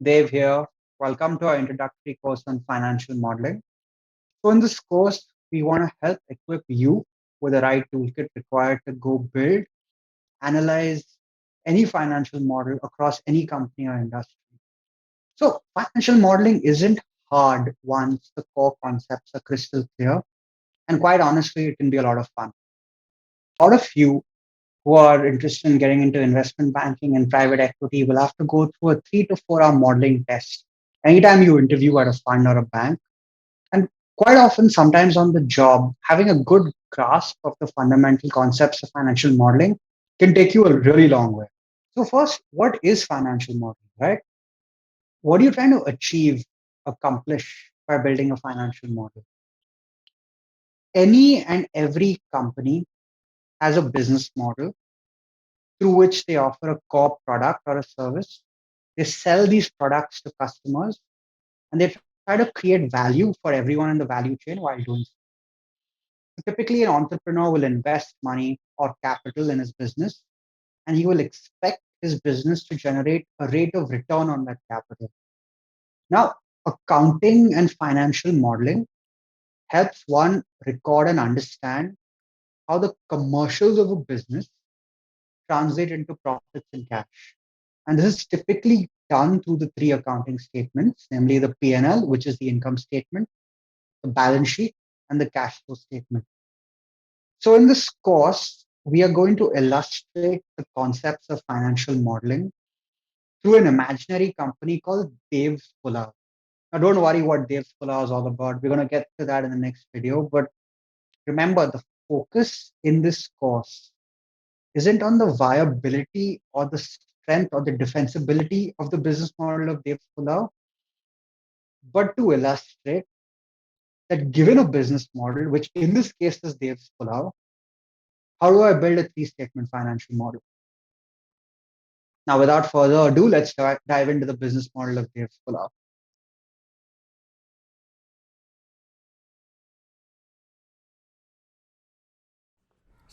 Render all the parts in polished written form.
Dave here. Welcome to our introductory course on financial modeling. So, in this course, we want to help equip you with the right toolkit required to go build, analyze any financial model across any company or industry. So, financial modeling isn't hard once the core concepts are crystal clear. And quite honestly, it can be a lot of fun. A lot of you who are interested in getting into investment banking and private equity will have to go through a 3 to 4 hour modeling test anytime you interview at a fund or a bank. And quite often, sometimes on the job, having a good grasp of the fundamental concepts of financial modeling can take you a really long way. So, first, what is financial modeling, right? What are you trying to achieve, accomplish by building a financial model? Any and every company has a business model through which they offer a core product or a service. They sell these products to customers and they try to create value for everyone in the value chain while doing so. Typically, an entrepreneur will invest money or capital in his business and he will expect his business to generate a rate of return on that capital. Now, accounting and financial modeling helps one record and understand how the commercials of a business translate into profits and cash. And this is typically done through the three accounting statements, namely the P&L, which is the income statement, the balance sheet, and the cash flow statement. So in this course, we are going to illustrate the concepts of financial modeling through an imaginary company called Dave's Pulao. Now, don't worry what Dave's Pulao is all about. We're going to get to that in the next video. But remember, the focus in this course isn't on the viability or the strength or the defensibility of the business model of Dave's Pulao, but to illustrate that given a business model, which in this case is Dave's Pulao, how do I build a three-statement financial model? Now, without further ado, let's dive into the business model of Dave's Pulao.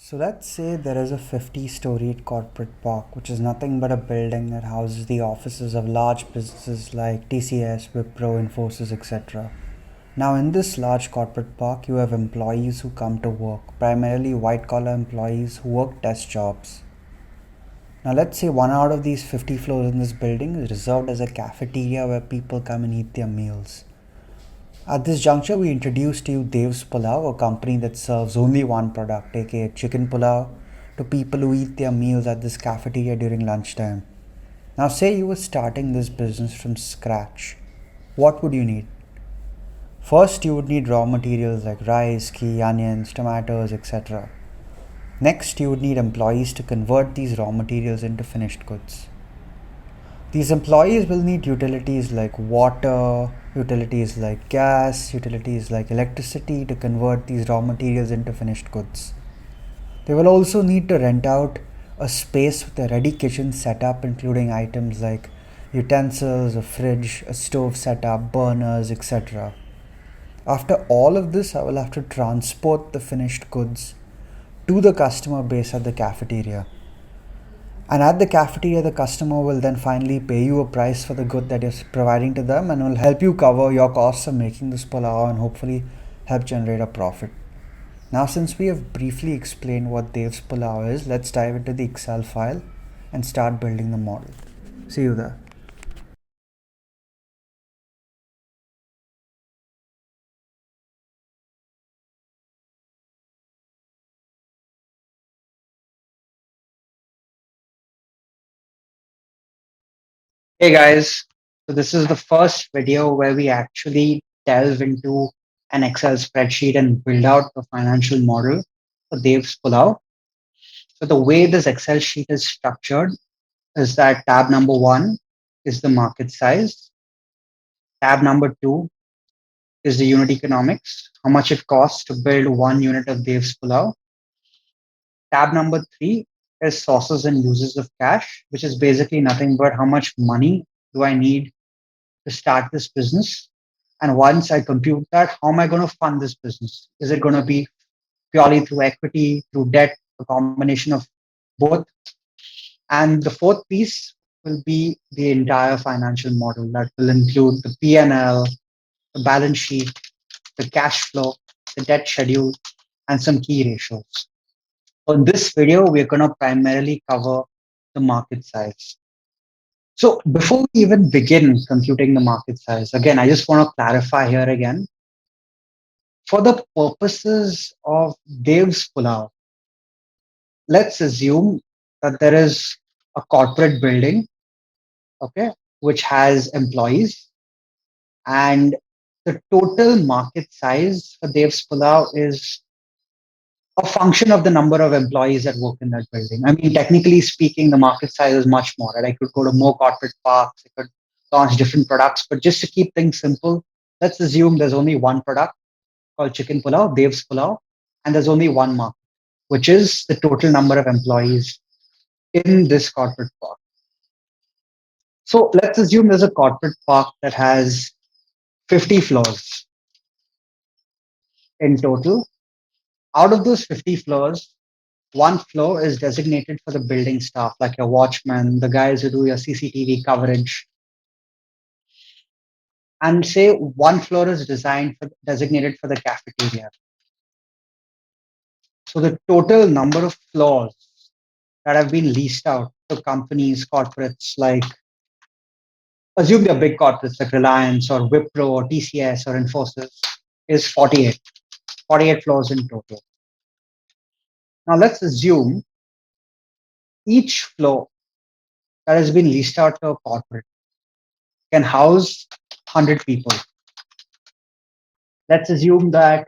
So let's say there is a 50-storied corporate park, which is nothing but a building that houses the offices of large businesses like TCS, Wipro, Infosys, etc. Now, in this large corporate park, you have employees who come to work, primarily white collar employees who work desk jobs. Now, let's say one out of these 50 floors in this building is reserved as a cafeteria where people come and eat their meals. At this juncture, we introduced to you Dev's Pulao, a company that serves only one product, aka chicken pulao, to people who eat their meals at this cafeteria during lunchtime. Now, say you were starting this business from scratch. What would you need? First, you would need raw materials like rice, ghee, onions, tomatoes, etc. Next, you would need employees to convert these raw materials into finished goods. These employees will need utilities like water, utilities like gas, utilities like electricity to convert these raw materials into finished goods. They will also need to rent out a space with a ready kitchen setup, including items like utensils, a fridge, a stove setup, burners, etc. After all of this, I will have to transport the finished goods to the customer base at the cafeteria. And at the cafeteria, the customer will then finally pay you a price for the good that you're providing to them and will help you cover your costs of making this pulao and hopefully help generate a profit. Now, since we have briefly explained what Dev's Pulao is, let's dive into the Excel file and start building the model. See you there. Hey guys, so this is the first video where we actually delve into an Excel spreadsheet and build out a financial model for Dave's Pulao. So the way this Excel sheet is structured is that tab number one is the market size. Tab number two is the unit economics, how much it costs to build 1 unit of Dave's Pulao. Tab number three is sources and uses of cash, which is basically nothing but how much money do I need to start this business. And once I compute that, how am I going to fund this business? Is it going to be purely through equity, through debt, a combination of both? And the fourth piece, will be the entire financial model that will include the P&L, the balance sheet, the cash flow, the debt schedule, and some key ratios. On this video, we're going to primarily cover the market size. So before we even begin computing the market size, again, I just want to clarify here again, for the purposes of Dev's Pulao, let's assume that there is a corporate building, okay, which has employees, and the total market size for Dev's Pulao is a function of the number of employees that work in that building. I mean, technically speaking, the market size is much more, right? I could go to more corporate parks, I could launch different products, but just to keep things simple, let's assume there's only one product called Chicken Pulao, Dev's Pulao, and there's only one market, which is the total number of employees in this corporate park. So let's assume there's a corporate park that has 50 floors in total. Out of those 50 floors, one floor is designated for the building staff, like your watchman, the guys who do your CCTV coverage. And say one floor is designed for designated for the cafeteria. So the total number of floors that have been leased out to companies, corporates like, assume they're big corporates like Reliance or Wipro or TCS or Infosys, is 48. 48 floors in total. Now let's assume each floor that has been leased out to a corporate can house 100 people. Let's assume that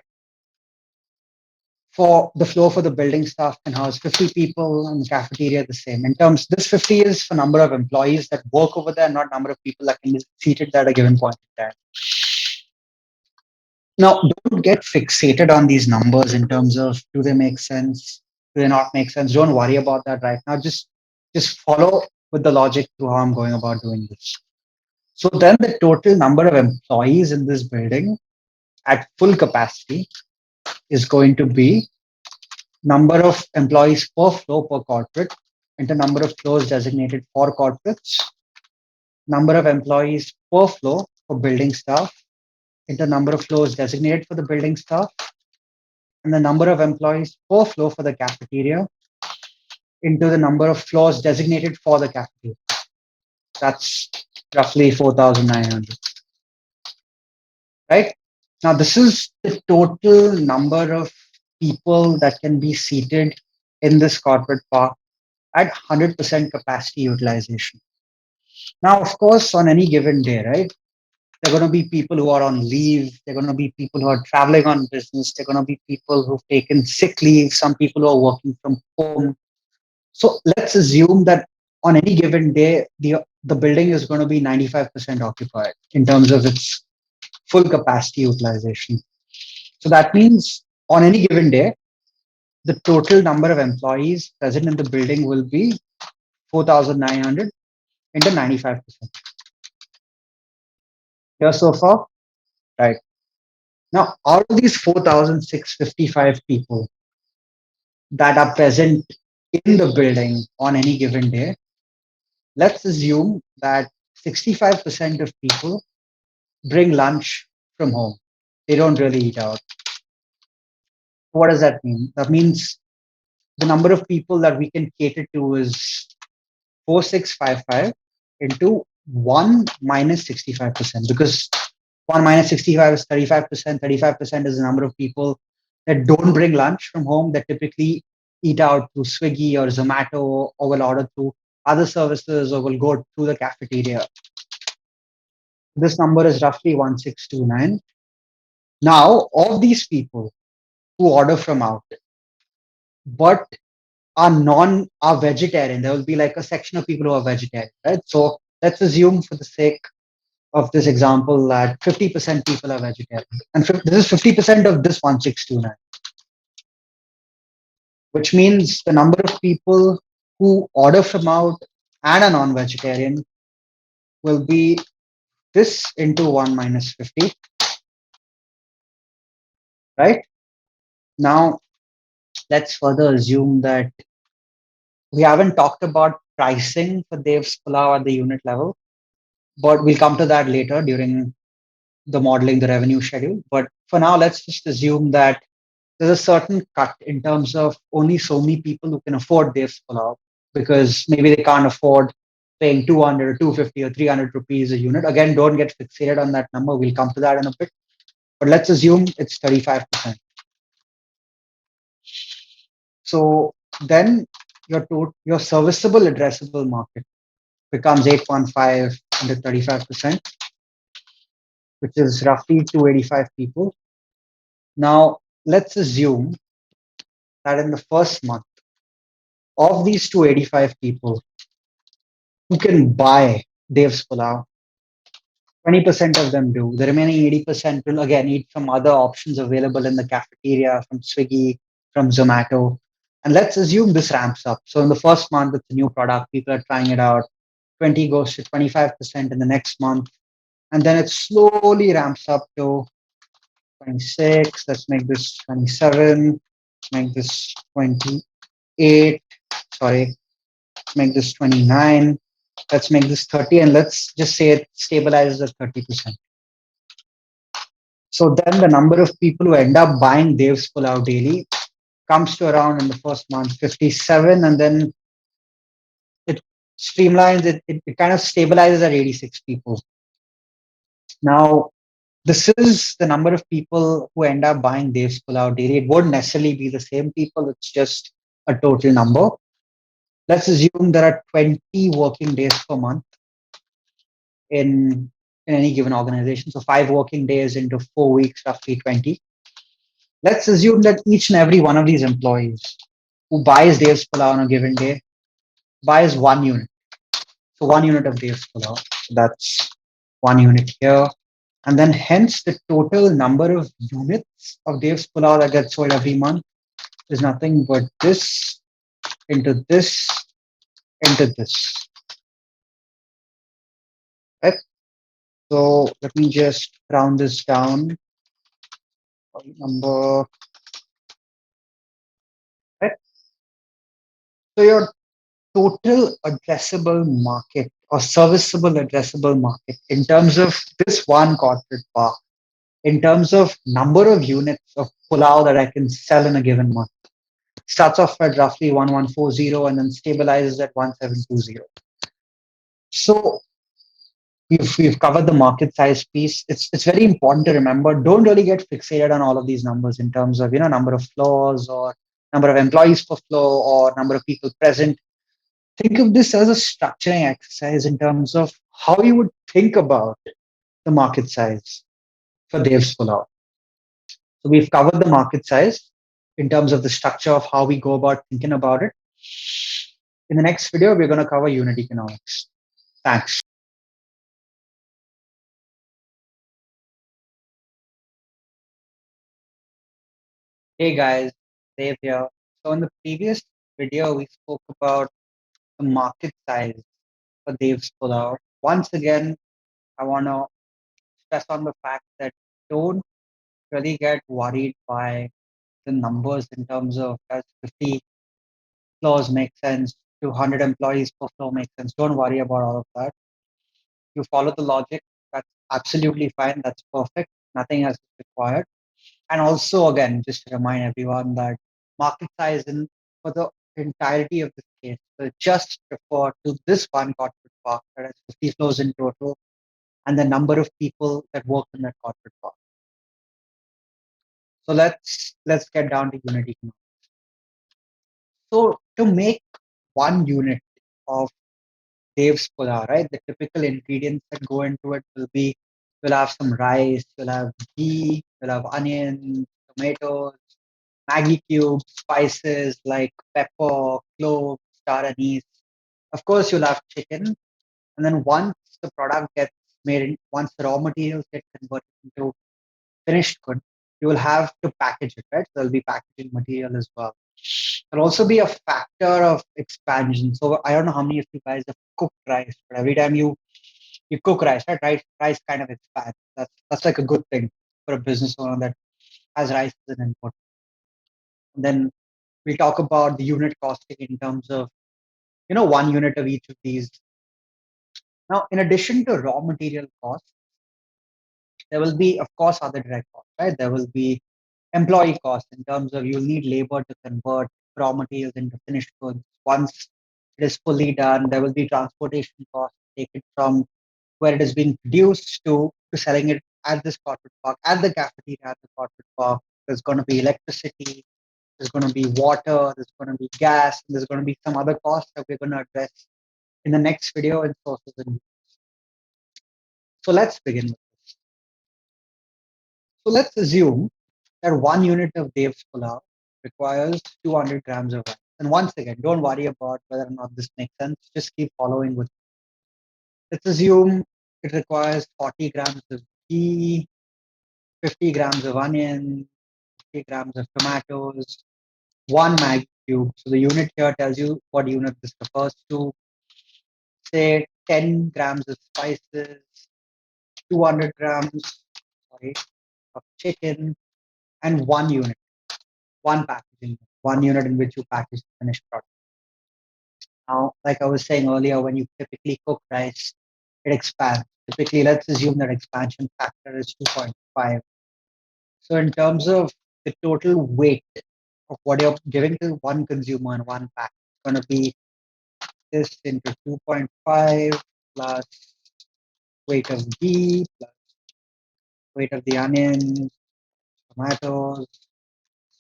for the floor for the building staff can house 50 people and the cafeteria the same. In terms, this 50 is for number of employees that work over there, not number of people that can be seated at a given point in time. Now, don't get fixated on these numbers in terms of do they make sense, do they not make sense. Don't worry about that right now. Just follow with the logic through how I'm going about doing this. So then the total number of employees in this building at full capacity is going to be number of employees per floor per corporate into number of floors designated for corporates, number of employees per floor for building staff into number of floors designated for the building staff, and the number of employees per floor for the cafeteria into the number of floors designated for the cafeteria. That's roughly 4,900, right? Now, this is the total number of people that can be seated in this corporate park at 100% capacity utilization. Now, of course, on any given day, right, there are going to be people who are on leave. There are going to be people who are traveling on business. There are going to be people who've taken sick leave. Some people who are working from home. So let's assume that on any given day, the building is going to be 95% occupied in terms of its full capacity utilization. So that means on any given day, the total number of employees present in the building will be 4,900 into 95%. Here so far, right? Now, out of these 4,655 people that are present in the building on any given day, let's assume that 65% of people bring lunch from home. They don't really eat out. What does that mean? That means the number of people that we can cater to is 4,655 into 1 minus 65%, because 1 minus 65 is 35%. 35% is the number of people that don't bring lunch from home, that typically eat out through Swiggy or Zomato, or will order through other services, or will go through the cafeteria. This number is roughly 1,629. Now, of these people who order from out, but are vegetarian, there will be like a section of people who are vegetarian, right? So let's assume for the sake of this example that 50% people are vegetarian. And this is 50% of this 1,629, which means the number of people who order from out and are non-vegetarian will be this into 1 minus 50, right? Now, let's further assume that we haven't talked about pricing for Dev's Pulao at the unit level, but we'll come to that later during the modeling the revenue schedule. But for now, let's just assume that there's a certain cut in terms of only so many people who can afford Dev's Pulao because maybe they can't afford paying 200 or 250 or 300 rupees a unit. Again, don't get fixated on that number. We'll come to that in a bit. But let's assume it's 35%. So then your serviceable addressable market becomes 8.5 into 35%, which is roughly 285 people. Now, let's assume that in the first month of these 285 people who can buy Dave's Pulao, 20% of them do. The remaining 80% will again eat from other options available in the cafeteria, from Swiggy, from Zomato. And let's assume this ramps up. So in the first month, it's a new product, people are trying it out. 20 goes to 25% in the next month. And then it slowly ramps up to 26. Let's make this 27. Let's make this 28. Sorry, let's make this 29. Let's make this 30. And let's just say it stabilizes at 30%. So then the number of people who end up buying Dev's Pulao daily comes to around in the first month 57, and then it streamlines it kind of stabilizes at 86 people. Now, this is the number of people who end up buying Dev's Pulao daily. It won't necessarily be the same people, it's just a total number. Let's assume there are 20 working days per month in any given organization. So 5 working days into 4 weeks, roughly 20. Let's assume that each and every one of these employees who buys Dev's Pulao on a given day buys 1 unit. So 1 unit of Dev's Pulao. So that's 1 unit here. And then hence the total number of units of Dev's Pulao that gets sold every month is nothing but this into this into this. Right? So let me just round this down. Number, right? So your total addressable market or serviceable addressable market in terms of this one corporate park, in terms of number of units of Pulao that I can sell in a given month, starts off at roughly 1140 and then stabilizes at 1720. So we've covered the market size piece. It's very important to remember. Don't really get fixated on all of these numbers in terms of number of floors or number of employees per floor or number of people present. Think of this as a structuring exercise in terms of how you would think about the market size for Dave's Pulao. So we've covered the market size in terms of the structure of how we go about thinking about it. In the next video, we're going to cover unit economics. Thanks. Hey guys, Dave here. So in the previous video, we spoke about the market size for Dave's Pulao. Once again, I want to stress on the fact that don't really get worried by the numbers in terms of does 50 floors make sense, 200 employees per floor make sense. Don't worry about all of that. You follow the logic, that's absolutely fine. That's perfect. Nothing else is required. And also, again, just to remind everyone that market size in for the entirety of this case, so just refer to this one corporate park that has 50 floors in total and the number of people that work in that corporate park. So let's get down to unit economics. So to make 1 unit of Dave's Pulao, right? The typical ingredients that go into it will be you'll have some rice, you'll have ghee, you'll have onions, tomatoes, Maggi cubes, spices like pepper, cloves, star anise. Of course, you'll have chicken. And then once the product gets made, once the raw materials get converted into finished good, you will have to package it, right? So there'll be packaging material as well. There'll also be a factor of expansion. So I don't know how many of you guys have cooked rice, but every time you cook rice, right? Rice kind of expands. That's like a good thing for a business owner that has rice as an input. And then we'll talk about the unit costing in terms of one unit of each of these. Now, in addition to raw material costs, there will be, of course, other direct costs, right? There will be employee costs in terms of you'll need labor to convert raw materials into finished goods. Once it is fully done, there will be transportation costs to take it from where it is being produced to selling it at this corporate park, at the cafeteria at the corporate park. There's going to be electricity, there's going to be water, there's going to be gas, and there's going to be some other costs that we're going to address in the next video in sources and uses. So let's begin with this. So let's assume that 1 unit of Dev's Pulao requires 200 grams of rice. And once again, don't worry about whether or not this makes sense. Just keep following with. Let's assume it requires 40 grams of ghee, 50 grams of onion, 50 grams of tomatoes, one Maggi cube. So the unit here tells you what unit this refers to. Say 10 grams of spices, 200 grams, sorry, of chicken, and 1 unit, one packaging, 1 unit in which you package the finished product. Now, like I was saying earlier, when you typically cook rice, it expands. Typically, let's assume that expansion factor is 2.5. So, in terms of the total weight of what you're giving to one consumer in one pack, it's going to be this into 2.5 plus weight of ghee plus weight of the onions, tomatoes,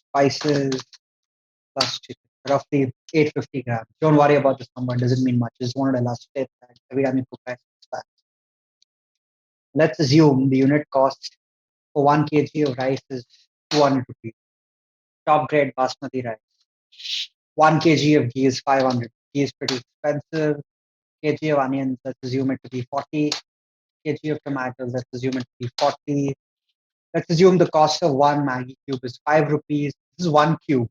spices plus chicken, roughly 850 grams. Don't worry about this number; it doesn't mean much. Just wanted to illustrate that every time you cook rice, it's fat. Let's assume the unit cost for 1 kg of rice is 200 rupees. Top grade basmati rice. 1 kg of ghee is 500. Ghee is pretty expensive. Kg of onions, let's assume it to be 40. Kg of tomatoes, let's assume it to be 40. Let's assume the cost of one Maggi cube is 5 rupees. This is one cube.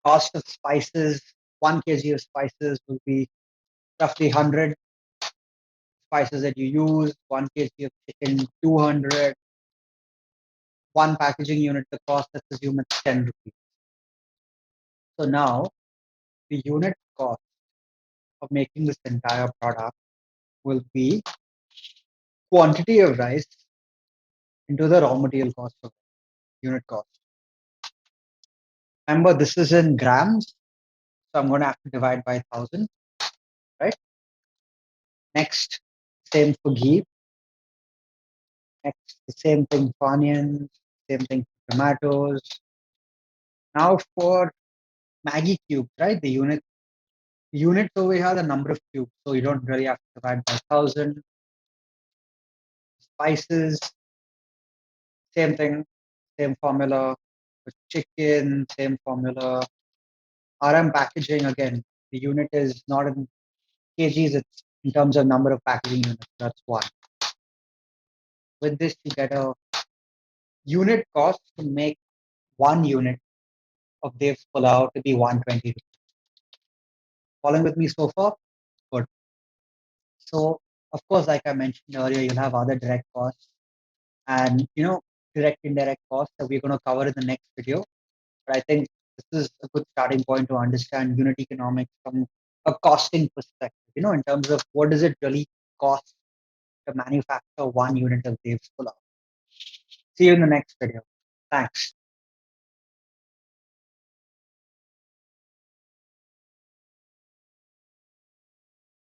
Cost of spices, 1 kg of spices will be roughly 100 spices that you use. 1 kg of chicken, 200. One packaging unit, the cost, let's assume it's 10 rupees. So now the unit cost of making this entire product will be quantity of rice into the raw material cost of unit cost. Remember, this is in grams, so I'm going to have to divide by 1,000, right? Next, same for ghee. Next, the same thing for onions, same thing for tomatoes. Now for Maggi cubes, right? The units over here, the number of cubes, so you don't really have to divide by 1,000. Spices, same thing, same formula. For chicken, same formula. RM packaging, again, the unit is not in kgs, it's in terms of number of packaging units. That's one. With this, you get a unit cost to make 1 unit of Dev's Pulao to be 120. Following with me so far? Good. So, of course, like I mentioned earlier, you'll have other direct costs and, direct indirect costs that we're going to cover in the next video. But I think this is a good starting point to understand unit economics from a costing perspective, in terms of what does it really cost to manufacture 1 unit of Dev's Pulao. See you in the next video. Thanks.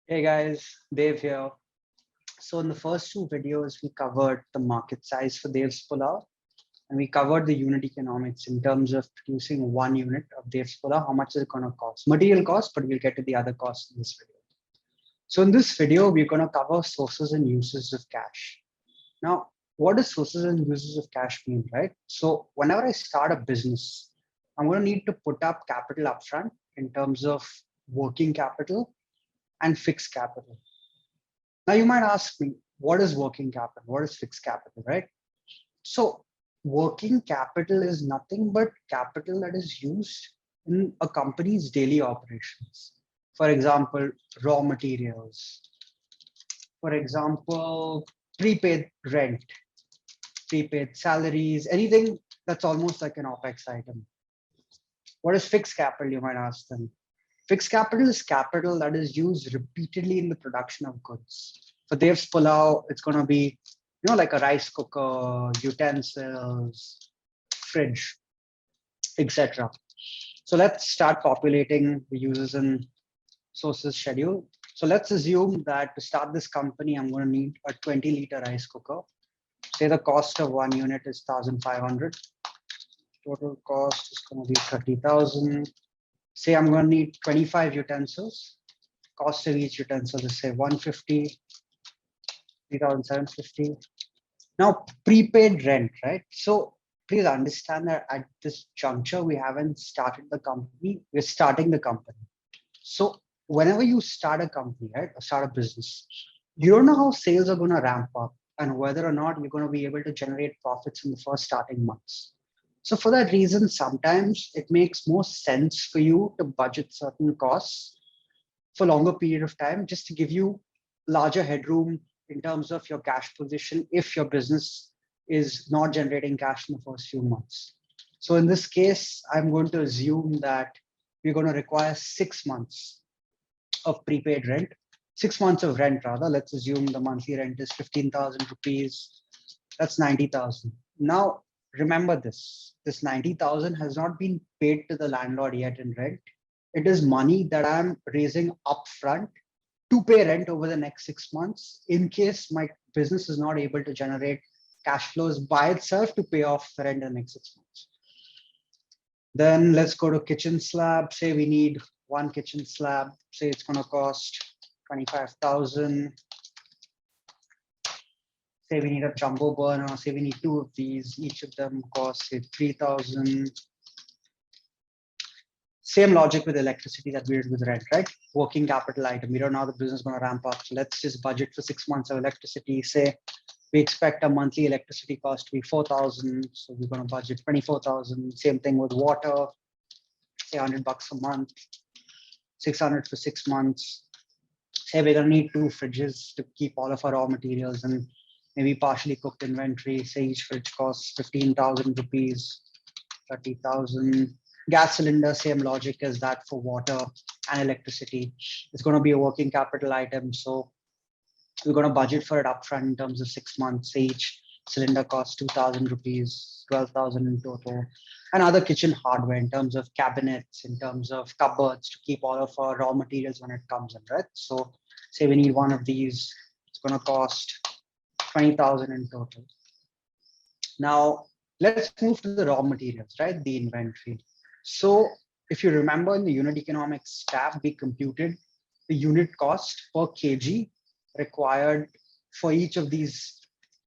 Hey guys, Dev here. So in the first two videos, we covered the market size for Dev's Pulao, and we covered the unit economics in terms of producing 1 unit of Dev's Pulao. How much is it going to cost? Material cost, but we'll get to the other costs in this video. So in this video, we're going to cover sources and uses of cash. Now, what does sources and uses of cash mean, right? So whenever I start a business, I'm going to need to put up capital upfront in terms of working capital and fixed capital. Now you might ask me, what is working capital? What is fixed capital, right? So working capital is nothing but capital that is used in a company's daily operations. For example, raw materials. For example, prepaid rent, prepaid salaries, anything that's almost like an OPEX item. What is fixed capital, you might ask them? Fixed capital is capital that is used repeatedly in the production of goods. For Dev's Pulao, it's going to be, like a rice cooker, utensils, fridge, etc. So let's start populating the users and sources schedule. So let's assume that to start this company, I'm going to need a 20-liter rice cooker. Say the cost of one unit is 1,500. Total cost is going to be 30,000. Say I'm going to need 25 utensils. Cost of each utensil is say 150, 3,750. Now, prepaid rent, right? So please understand that at this juncture, we haven't started the company. We're starting the company. So whenever you start a company, right, or start a business, you don't know how sales are going to ramp up and whether or not you're going to be able to generate profits in the first starting months. So for that reason, sometimes it makes more sense for you to budget certain costs for longer period of time, just to give you larger headroom in terms of your cash position if your business is not generating cash in the first few months. So in this case, I'm going to assume that we're going to require 6 months of prepaid rent, 6 months of rent rather. Let's assume the monthly rent is 15,000 rupees. That's 90,000. Now, remember this 90,000 has not been paid to the landlord yet in rent. It is money that I'm raising upfront to pay rent over the next 6 months in case my business is not able to generate cash flows by itself to pay off the rent in the next 6 months. Then let's go to kitchen slab. Say we need one kitchen slab. Say it's going to cost 25,000. Say we need a jumbo burner. Say we need two of these. Each of them costs say 3,000. Same logic with electricity that we did with rent, right? Working capital item. We don't know how the business is going to ramp up. So let's just budget for 6 months of electricity. Say we expect a monthly electricity cost to be 4,000. So we're going to budget 24,000. Same thing with water. Say $100 a month. 600 for 6 months. Say we're going to need two fridges to keep all of our raw materials and maybe partially cooked inventory. Say each fridge costs 15,000 rupees, 30,000. Gas cylinder, same logic as that for water and electricity. It's going to be a working capital item. So we're going to budget for it upfront in terms of 6 months. Each cylinder costs 2,000 rupees, 12,000 in total. And other kitchen hardware in terms of cabinets, in terms of cupboards to keep all of our raw materials when it comes in, right? So say we need one of these, it's going to cost 20,000 in total. Now let's move to the raw materials, right? The inventory. So if you remember in the unit economics tab, we computed the unit cost per kg required for each of this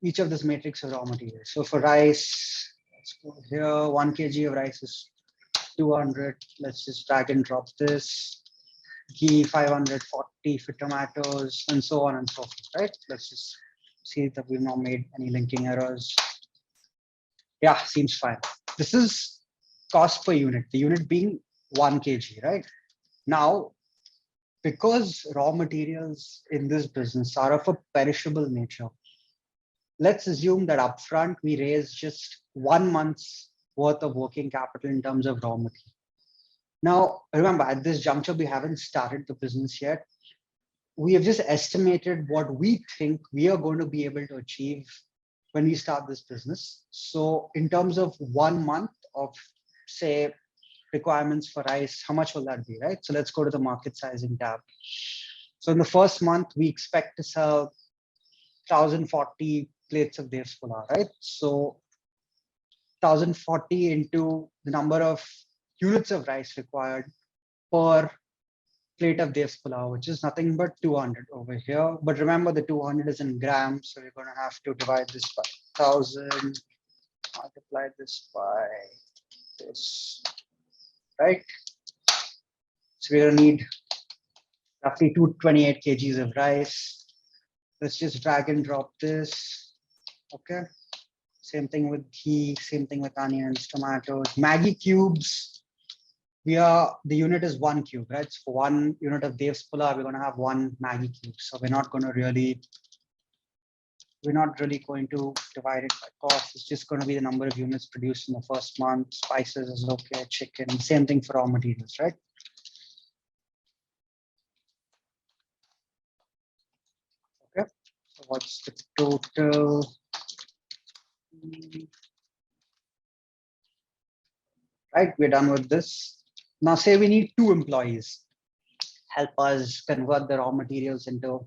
matrix of raw materials. So for rice, let's go here, 1 kg of rice is 200. Let's just drag and drop this. Ghee 540 for tomatoes, and so on and so forth, right? Let's just see that we've not made any linking errors. Yeah, seems fine. This is cost per unit, the unit being 1 kg, right? Now, because raw materials in this business are of a perishable nature, let's assume that upfront we raise just 1 month's worth of working capital in terms of raw material. Now, remember, at this juncture, we haven't started the business yet. We have just estimated what we think we are going to be able to achieve when we start this business. So in terms of 1 month of, say, requirements for rice, how much will that be, right? So let's go to the market sizing tab. So in the first month, we expect to sell 1,040 plates of Dev's Pulao, right? So 1,040 into the number of units of rice required per plate of Dev's Pulao, which is nothing but 200 over here. But remember, the 200 is in grams, so we're going to have to divide this by 1,000, multiply this by this, right? So we're going to need roughly 228 kgs of rice. Let's just drag and drop this. Okay. Same thing with ghee, same thing with onions, tomatoes, Maggi cubes. The unit is 1 cube, right? So for 1 unit of Dev's Pulao, we're going to have 1 Maggi cube. So we're not really going to divide it by cost. It's just going to be the number of units produced in the first month. Spices is okay, chicken, same thing for raw materials, right? What's the total? Right, we're done with this. Now say we need 2 employees, help us convert the raw materials into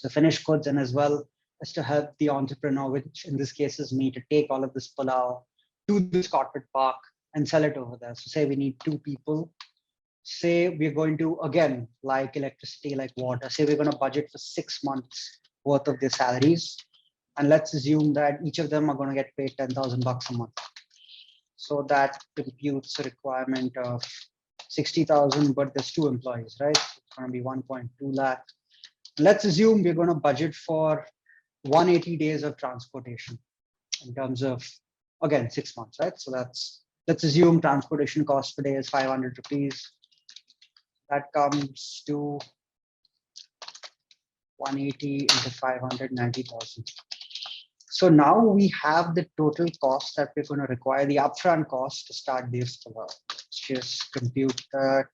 the finished goods, and as well as to help the entrepreneur, which in this case is me, to take all of this pulao to this corporate park and sell it over there. So say we need 2 people. Say we're going to, again, like electricity, like water, say we're going to budget for 6 months worth of their salaries. And let's assume that each of them are going to get paid 10,000 bucks a month. So that computes a requirement of 60,000, but there's 2 employees, right? It's going to be 1.2 lakh. Let's assume we're going to budget for 180 days of transportation in terms of, again, 6 months, right? So let's assume transportation cost per day is 500 rupees. That comes to 180 into 590,000. So now we have the total cost that we're going to require, the upfront cost to start this. Let's just compute that.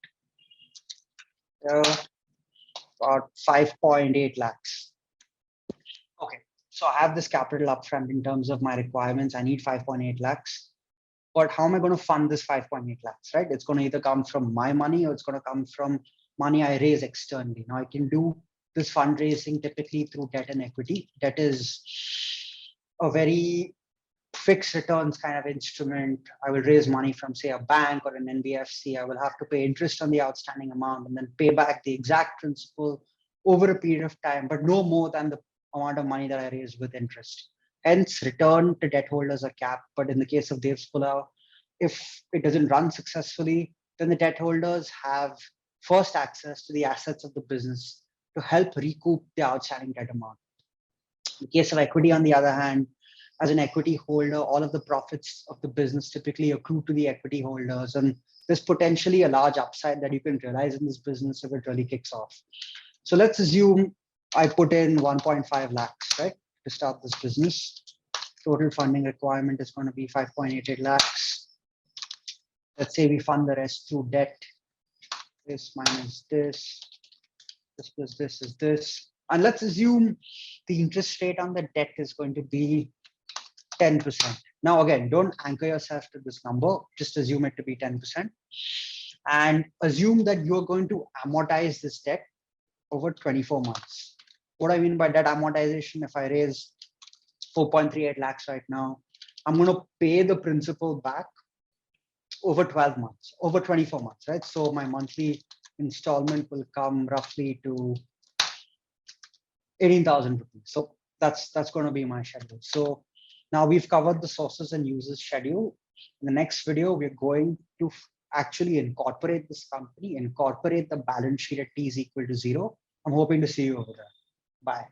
About 5.8 lakhs. Okay, so I have this capital upfront in terms of my requirements. I need 5.8 lakhs. But how am I going to fund this 5.8 lakhs, right? It's going to either come from my money or it's going to come from money I raise externally. Now I can do this fundraising typically through debt and equity. Debt is a very fixed returns kind of instrument. I will raise money from, say, a bank or an NBFC. I will have to pay interest on the outstanding amount and then pay back the exact principal over a period of time, but no more than the amount of money that I raised with interest. Hence, return to debt holders are capped. But in the case of Dev's Pulao, if it doesn't run successfully, then the debt holders have first access to the assets of the business to help recoup the outstanding debt amount. In the case of equity, on the other hand, as an equity holder, all of the profits of the business typically accrue to the equity holders. And there's potentially a large upside that you can realize in this business if it really kicks off. So let's assume I put in 1.5 lakhs, right, to start this business. Total funding requirement is going to be 5.88 lakhs. Let's say we fund the rest through debt. This minus this plus this is this. And let's assume the interest rate on the debt is going to be 10%. Now, again, don't anchor yourself to this number. Just assume it to be 10%. And assume that you're going to amortize this debt over 24 months. What I mean by debt amortization, if I raise 4.38 lakhs right now, I'm going to pay the principal back over 12 months, over 24 months, right? So my monthly installment will come roughly to 18,000 rupees. So that's going to be my schedule. So now we've covered the sources and uses schedule. In the next video, we're going to actually incorporate this company, incorporate the balance sheet at T is equal to 0. I'm hoping to see you over there. Bye.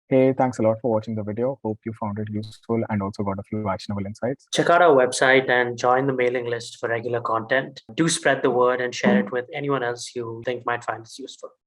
Hey, thanks a lot for watching the video. Hope you found it useful and also got a few actionable insights. Check out our website and join the mailing list for regular content. Do spread the word and share it with anyone else you think might find this useful.